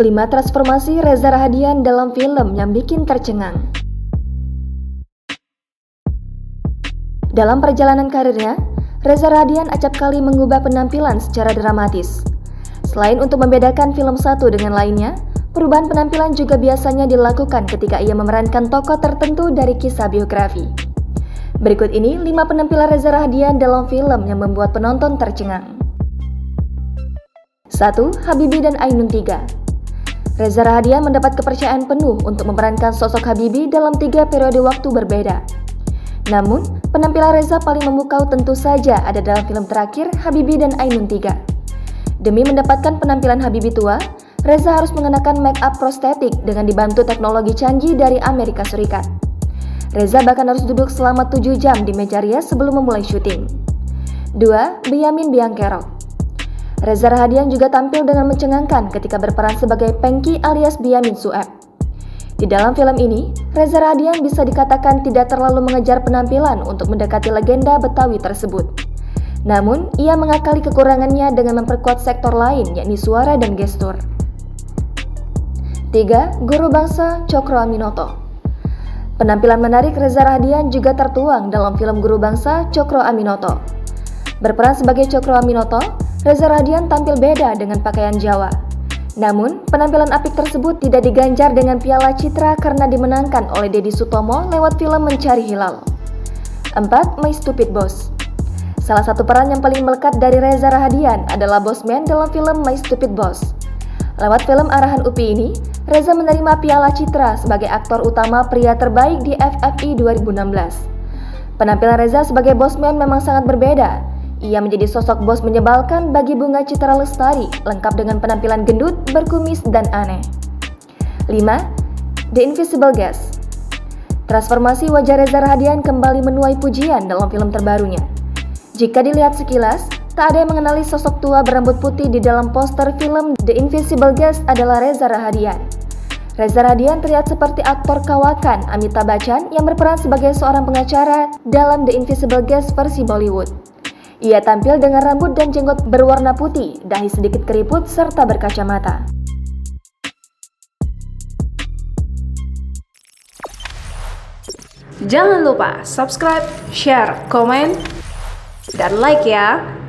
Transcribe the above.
5 transformasi Reza Rahadian dalam film yang bikin tercengang. Dalam perjalanan karirnya, Reza Rahadian acap kali mengubah penampilan secara dramatis. Selain untuk membedakan film satu dengan lainnya, perubahan penampilan juga biasanya dilakukan ketika ia memerankan tokoh tertentu dari kisah biografi. Berikut ini 5 penampilan Reza Rahadian dalam film yang membuat penonton tercengang. 1. Habibie dan Ainun 3. Reza Rahadian mendapat kepercayaan penuh untuk memerankan sosok Habibie dalam 3 periode waktu berbeda. Namun, penampilan Reza paling memukau tentu saja ada dalam film terakhir Habibie dan Ainun 3. Demi mendapatkan penampilan Habibie tua, Reza harus mengenakan make up prostetik dengan dibantu teknologi canggih dari Amerika Serikat. Reza bahkan harus duduk selama 7 jam di meja rias sebelum memulai syuting. 2. Benyamin Biangkerok. Reza Rahadian juga tampil dengan mencengangkan ketika berperan sebagai Pengki alias Benyamin Sueb. Di dalam film ini, Reza Rahadian bisa dikatakan tidak terlalu mengejar penampilan untuk mendekati legenda Betawi tersebut. Namun, ia mengakali kekurangannya dengan memperkuat sektor lain yakni suara dan gestur. 3. Guru Bangsa Cokro Aminoto. Penampilan menarik Reza Rahadian juga tertuang dalam film Guru Bangsa Cokro Aminoto. Berperan sebagai Cokro Aminoto, Reza Rahadian tampil beda dengan pakaian Jawa. Namun, penampilan apik tersebut tidak diganjar dengan piala citra karena dimenangkan oleh Deddy Sutomo lewat film Mencari Hilal. 4. My Stupid Boss. Salah satu peran yang paling melekat dari Reza Rahadian adalah Bossman dalam film My Stupid Boss. Lewat film arahan UPI ini, Reza menerima piala citra sebagai aktor utama pria terbaik di FFI 2016. Penampilan Reza sebagai Bossman memang sangat berbeda. Ia menjadi sosok bos menyebalkan bagi Bunga Citra Lestari, lengkap dengan penampilan gendut, berkumis, dan aneh. 5. The Invisible Guest. Transformasi wajah Reza Rahadian kembali menuai pujian dalam film terbarunya. Jika dilihat sekilas, tak ada yang mengenali sosok tua berambut putih di dalam poster film The Invisible Guest adalah Reza Rahadian. Reza Rahadian terlihat seperti aktor kawakan Amitabh Bachchan yang berperan sebagai seorang pengacara dalam The Invisible Guest versi Bollywood. Ia tampil dengan rambut dan jenggot berwarna putih, dahi sedikit keriput, serta berkacamata. Jangan lupa subscribe, share, komen, dan like ya!